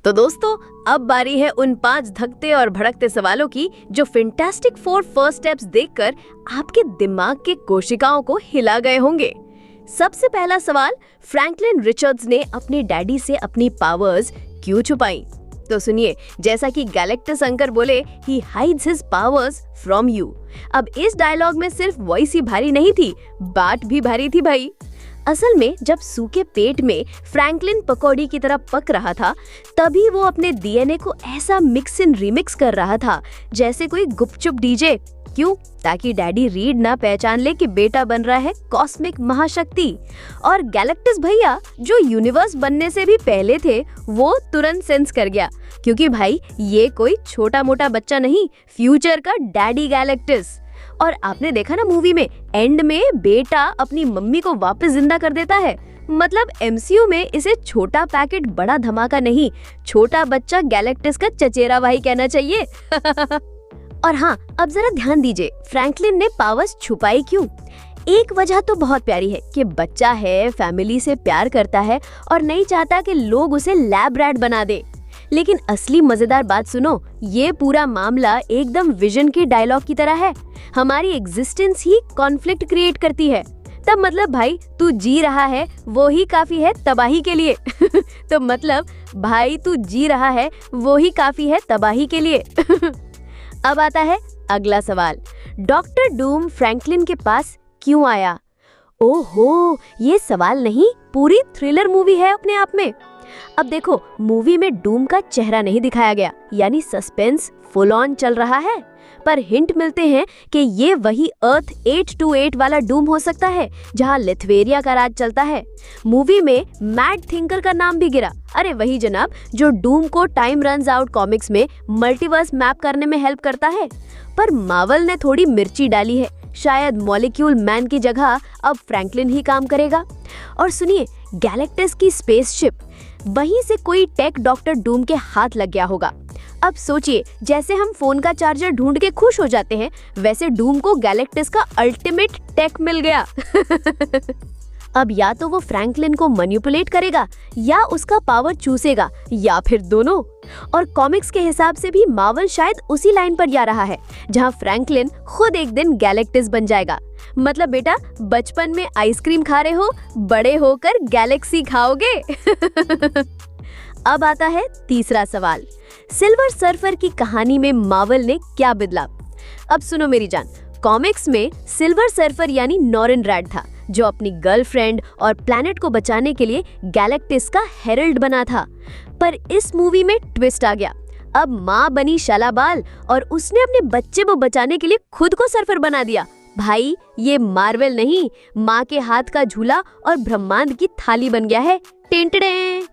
तो दोस्तों, अब बारी है उन 5 धकते और भड़कते सवालों की जो फैंटास्टिक 4 फर्स्ट स्टेप्स देखकर आपके दिमाग के कोशिकाओं को हिला गए होंगे। सबसे पहला सवाल, फ्रैंकलिन रिचर्ड्स ने अपने डैडी से अपनी पावर्स क्यों छुपाई? तो सुनिए, जैसा कि गैलेक्टस अंकर बोले, he hides his powers from you. अब इस डायलॉग में सिर्फ वॉइस ही भारी नहीं थी, बात भी भारी थी भाई। असल में जब सूखे पेट में फ्रैंकलिन पकौड़ी की तरह पक रहा था, तभी वो अपने डीएनए को ऐसा मिक्स इन रिमिक्स कर रहा था जैसे कोई गुपचुप डीजे। क्यों? ताकि डैडी रीड ना पहचान ले कि बेटा बन रहा है कॉस्मिक महाशक्ति। और गैलेक्टस भैया, जो यूनिवर्स बनने से भी पहले थे, वो तुरंत सेंस कर गया, क्योंकि भाई ये कोई छोटा मोटा बच्चा नहीं, फ्यूचर का डैडी गैलेक्टस। और आपने देखा ना मूवी में, एंड में बेटा अपनी मम्मी को वापस जिंदा कर देता है। मतलब एमसीयू में इसे छोटा पैकेट बड़ा धमाका नहीं, छोटा बच्चा गैलेक्टस का चचेरा भाई कहना चाहिए। और हाँ, अब जरा ध्यान दीजिए, फ्रैंकलिन ने पावर्स छुपाई क्यों? एक वजह तो बहुत प्यारी है कि बच्चा है, फैमिली से प्यार करता है और नहीं चाहता कि लोग उसे लैब रैट बना दे। लेकिन असली मजेदार बात सुनो, ये पूरा मामला एकदम विजन के डायलॉग की तरह है। हमारी एग्जिस्टेंस ही कॉन्फ्लिक्ट क्रिएट करती है। तब मतलब भाई, तू जी रहा है वो ही काफी है तबाही के लिए। तो मतलब भाई, तू जी रहा है वो ही काफी है तबाही के लिए। अब आता है अगला सवाल, डॉक्टर डूम फ्रैंकलिन के पास क्यों आया? ओहो, ये सवाल नहीं, पूरी थ्रिलर मूवी है अपने आप में। अब देखो, मूवी में डूम का चेहरा नहीं दिखाया गया, यानी सस्पेंस फुल ऑन चल रहा है। पर हिंट मिलते हैं कि ये वही अर्थ 828 वाला डूम हो सकता है, जहां लिथवेरिया का राज चलता है। मूवी में मैड थिंकर का नाम भी गिरा। अरे वही जनाब, जो डूम को टाइम रन्स आउट कॉमिक्स में मल्टीवर्स मैप करने में हेल्प करता है। पर मार्वल ने थोड़ी मिर्ची डाली है, शायद मॉलिक्यूल मैन की जगह अब फ्रैंकलिन ही काम करेगा। और सुनिए, गैलेक्टस की स्पेसशिप, वहीं से कोई टेक डॉक्टर डूम के हाथ लग गया होगा। अब सोचिए, जैसे हम फोन का चार्जर ढूंढ के खुश हो जाते हैं, वैसे डूम को गैलेक्टस का अल्टीमेट टेक मिल गया। अब या तो वो फ्रैंकलिन को मैनिपुलेट करेगा, या उसका पावर चूसेगा, या फिर दोनों। और कॉमिक्स के हिसाब से भी मार्वल शायद उसी लाइन पर जा रहा है, जहां फ्रैंकलिन खुद एक दिन गैलेक्टस बन जाएगा। मतलब बेटा, बचपन में आइसक्रीम खा रहे हो, बड़े होकर गैलेक्सी खाओगे। अब आता है तीसरा सवाल, सिल्वर सर्फर की कहानी में मार्वल ने क्या बदला? अब सुनो मेरी जान, कॉमिक्स में सिल्वर सर्फर यानी नॉरन रैड था, जो अपनी गर्लफ्रेंड और प्लैनेट को बचाने के लिए गैलेक्टस का हेरल्ड बना था। पर इस मूवी में ट्विस्ट आ गया। अब माँ बनी शालाबाल और उसने अपने बच्चे को बचाने के लिए खुद को सर्फर बना दिया। भाई, ये मार्वल नहीं, माँ के हाथ का झूला और ब्रह्मांड की थाली बन गया है। टेंटड़े।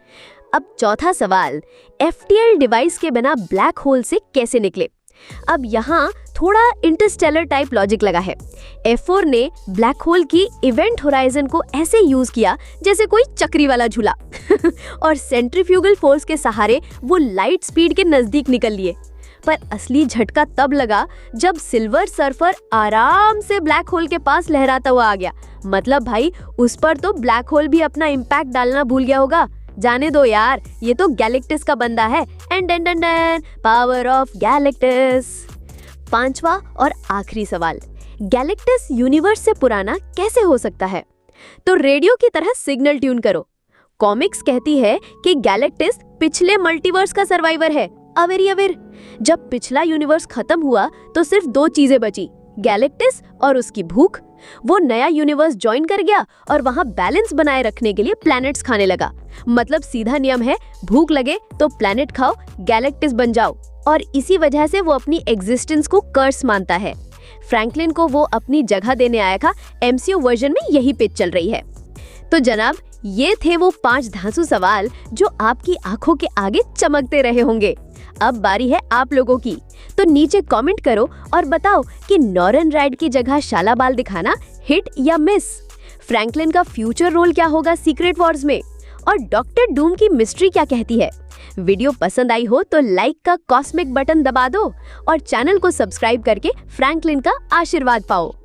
अब चौथा सवाल, एफटीएल डिवाइस के बिना ब्लैक होल से कैसे निकले? अब यहाँ थोड़ा इंटरस्टेलर टाइप लॉजिक लगा है। F4 ने ब्लैक होल की इवेंट होराइजन को ऐसे यूज किया जैसे कोई चक्री वाला झूला। और सेंट्रीफ्यूगल फोर्स के सहारे वो लाइट स्पीड के नजदीक निकल लिए। पर असली झटका तब लगा जब सिल्वर सर्फर आराम से ब्लैक होल के पास लहराता हुआ आ गया। मतलब भाई, उस पर तो ब्लैक होल भी अपना इम्पैक्ट डालना भूल गया होगा। जाने दो यार, ये तो गैलेक्टस का बंदा है। And power of Galactus. पांचवा और आखिरी सवाल, गैलेक्टस यूनिवर्स से पुराना कैसे हो सकता है? तो रेडियो की तरह सिग्नल ट्यून करो। कॉमिक्स कहती है कि गैलेक्टस पिछले मल्टीवर्स का सर्वाइवर है। अवेर जब पिछला यूनिवर्स खत्म हुआ तो सिर्फ 2 चीजें बची, गैलेक्टस और उसकी भूख। वो नया यूनिवर्स ज्वाइन कर गया और वहां बैलेंस बनाए रखने के लिए प्लैनेट्स खाने लगा। मतलब सीधा नियम है, भूख लगे तो प्लैनेट खाओ, गैलेक्टस बन जाओ। और इसी वजह से वो अपनी एग्जिस्टेंस को कर्स मानता है। फ्रैंकलिन को वो अपनी जगह देने आया था। एमसीयू वर्जन में यही पिच चल रही है। तो जनाब, ये थे वो 5 धांसू सवाल जो आपकी आंखों के आगे चमकते रहे होंगे। अब बारी है आप लोगों की। तो नीचे कमेंट करो और बताओ कि नॉरन रैड की जगह शालाबाल दिखाना हिट या मिस? फ्रैंकलिन का फ्यूचर रोल क्या होगा सीक्रेट वॉर्स में? और डॉक्टर डूम की मिस्ट्री क्या कहती है? वीडियो पसंद आई हो तो लाइक का कॉस्मिक बटन दबा दो और चैनल को सब्सक्राइब करके फ्रैंकलिन का आशीर्वाद पाओ।